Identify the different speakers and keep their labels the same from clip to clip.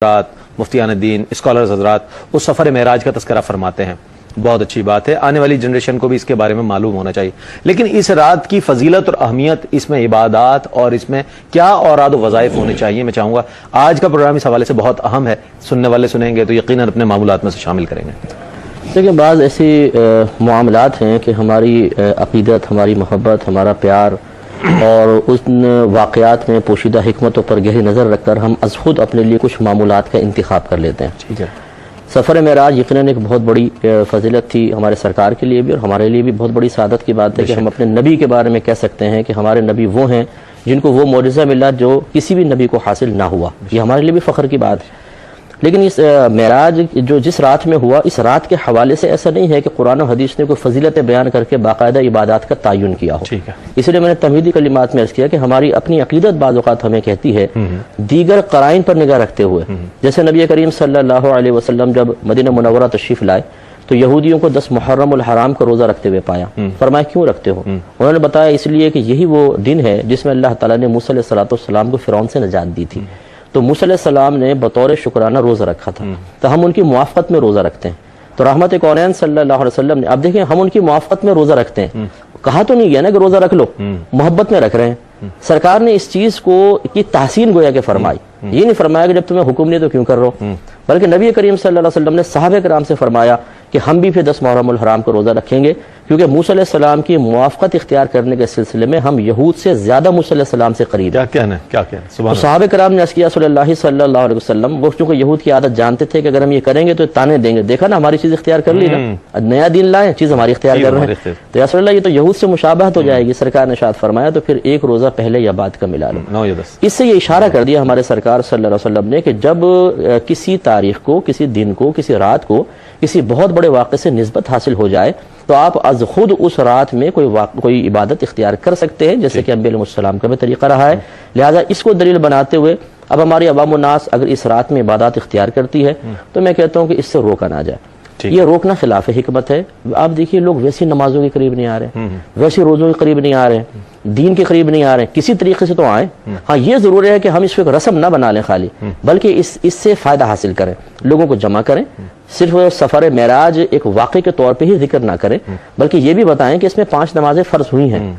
Speaker 1: حضرات، مفتیان دین، اسکالرز حضرات اس سفر معراج کا تذکرہ فرماتے ہیں. بہت اچھی بات ہے، آنے والی جنریشن کو بھی اس کے بارے میں معلوم ہونا چاہیے. لیکن اس رات کی فضیلت اور اہمیت، اس میں عبادات اور اس میں کیا اوراد و وظائف ہونے چاہیے، میں چاہوں گا آج کا پروگرام اس حوالے سے بہت اہم ہے. سننے والے سنیں گے تو یقیناً اپنے معمولات میں سے شامل کریں گے.
Speaker 2: دیکھیں، بعض ایسی معاملات ہیں کہ ہماری عقیدت، ہماری محبت، ہمارا پیار اور ان واقعات میں پوشیدہ حکمتوں پر گہری نظر رکھ کر ہم از خود اپنے لیے کچھ معمولات کا انتخاب کر لیتے ہیں.
Speaker 1: ٹھیک ہے.
Speaker 2: سفر معراج یقیناً ایک بہت بڑی فضیلت تھی ہمارے سرکار کے لیے بھی، اور ہمارے لیے بھی بہت بڑی سعادت کی بات ہے کہ ہم اپنے نبی کے بارے میں کہہ سکتے ہیں کہ ہمارے نبی وہ ہیں جن کو وہ معجزہ ملا جو کسی بھی نبی کو حاصل نہ ہوا. یہ ہمارے لیے بھی فخر کی بات ہے. لیکن اس معراج جو جس رات میں ہوا، اس رات کے حوالے سے ایسا نہیں ہے کہ قرآن و حدیث نے کوئی فضیلت بیان کر کے باقاعدہ عبادات کا تعین کیا ہو. اس لیے میں نے تمہیدی کلمات میں عرض کیا کہ ہماری اپنی عقیدت بعض اوقات ہمیں کہتی ہے دیگر قرائن پر نگاہ رکھتے ہوئے، جیسے نبی کریم صلی اللہ علیہ وسلم جب مدینہ منورہ تشریف لائے تو یہودیوں کو 10 محرم الحرام کا روزہ رکھتے ہوئے پایا. فرمایا کیوں رکھتے ہو؟ انہوں نے بتایا اس لیے کہ یہی وہ دن ہے جس میں اللہ تعالیٰ نے موسیٰ علیہ السلام کو فرعون سے نجات دی تھی. تو موسیٰ علیہ السلام نے بطور شکرانہ روزہ رکھا تھا، تو ہم ان کی موافقت میں روزہ رکھتے ہیں. تو رحمت کونین صلی اللہ علیہ وسلم نے، اب دیکھیں ہم ان کی موافقت میں روزہ رکھتے ہیں، کہا تو نہیں گیا نا کہ روزہ رکھ لو، محبت میں رکھ رہے ہیں. سرکار نے اس چیز کو کی تحسین گویا کہ فرمائی. یہ نہیں فرمایا کہ جب تمہیں حکم نہیں تو کیوں کر رہو، بلکہ نبی کریم صلی اللہ علیہ وسلم نے صحابہ کرام سے فرمایا کہ ہم بھی پھر 10 محرم الحرام کا روزہ رکھیں گے، کیونکہ موسیٰ علیہ السلام کی موافقت اختیار کرنے کے سلسلے میں ہم یہود سے زیادہ موسیٰ علیہ السلام سے قریب ہیں.
Speaker 1: کیا کہنا سبحان
Speaker 2: صحابہ کرام نے عرض کیا صلی اللہ علیہ وسلم، وہ چونکہ یہود کی عادت جانتے تھے کہ اگر ہم یہ کریں گے تو تانے دیں گے، دیکھا نا ہماری چیز اختیار کر لی نا، نیا دین لائیں، چیز ہماری اختیار کر رہے ہیں، تو یا رسول اللہ یہ تو یہود سے مشابہت ہو جائے گی. سرکار نے ارشاد فرمایا تو پھر ایک روزہ پہلے یا بعد کا ملا لو. اس سے یہ اشارہ کر دیا ہمارے سرکار صلی اللہ علیہ وسلم نے کہ جب کسی تاریخ کو، کسی دن کو، کسی رات کو کسی بہت بڑے واقعے سے نسبت حاصل ہو جائے تو آپ از خود اس رات میں کوئی عبادت اختیار کر سکتے ہیں، جیسے کہ انبیاء علیہ السلام کا بھی طریقہ رہا ہے. لہٰذا اس کو دلیل بناتے ہوئے اب ہماری عوام الناس اگر اس رات میں عبادات اختیار کرتی ہے تو میں کہتا ہوں کہ اس سے روکا نہ جائے. یہ روکنا خلاف حکمت ہے. آپ دیکھیے لوگ ویسی نمازوں کے قریب نہیں آ رہے، ویسے روزوں کے قریب نہیں آ رہے، دین کے قریب نہیں آ رہے. کسی طریقے سے تو آئیں. ہاں یہ ضرور ہے کہ ہم اس کو ایک رسم نہ بنا لیں خالی، بلکہ اس سے فائدہ حاصل کریں، لوگوں کو جمع کریں. صرف سفر معراج ایک واقعے کے طور پہ ہی ذکر نہ کریں، بلکہ یہ بھی بتائیں کہ اس میں 5 نمازیں فرض ہوئی ہیں.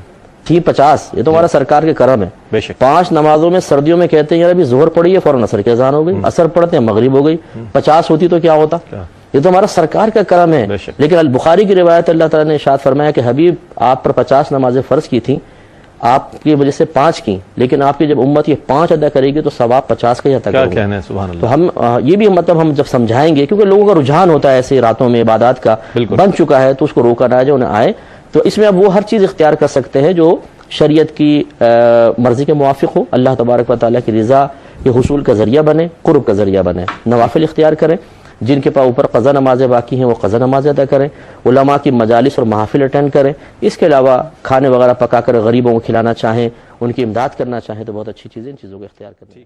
Speaker 2: ٹھیک 50، یہ تو ہمارا سرکار کے کرم ہے. 5 نمازوں میں سردیوں میں کہتے ہیں یار ابھی ظہر پڑی ہے فوراً عصر کی اذان ہو گئی، عصر پڑھتے ہیں مغرب ہو گئی. 50 ہوتی تو کیا ہوتا؟ یہ تو ہمارا سرکار کا کرم ہے. لیکن البخاری کی روایت اللہ تعالیٰ نے ارشاد فرمایا کہ حبیب آپ پر 50 نمازیں فرض کی تھیں، آپ کی وجہ سے 5 کی، لیکن آپ کی جب امت یہ 5 ادا کرے گی تو ثواب 50 کا ہی عطا کرے گی. تو ہم یہ بھی مطلب ہم جب سمجھائیں گے، کیونکہ لوگوں کا رجحان ہوتا ہے ایسے راتوں میں عبادات کا بن چکا ہے، تو اس کو روکا نہ جائے، انہیں آئے. تو اس میں اب وہ ہر چیز اختیار کر سکتے ہیں جو شریعت کی مرضی کے موافق ہو، اللہ تبارک و تعالیٰ کی رضا کے حصول کا ذریعہ بنے، قرب کا ذریعہ بنے. نوافل اختیار کریں، جن کے پاس اوپر قضا نمازیں باقی ہیں وہ قضا نمازیں ادا کریں، علماء کی مجالس اور محافل اٹینڈ کریں. اس کے علاوہ کھانے وغیرہ پکا کر غریبوں کو کھلانا چاہیں، ان کی امداد کرنا چاہیں تو بہت اچھی چیزیں، ان چیزوں کو اختیار کریں.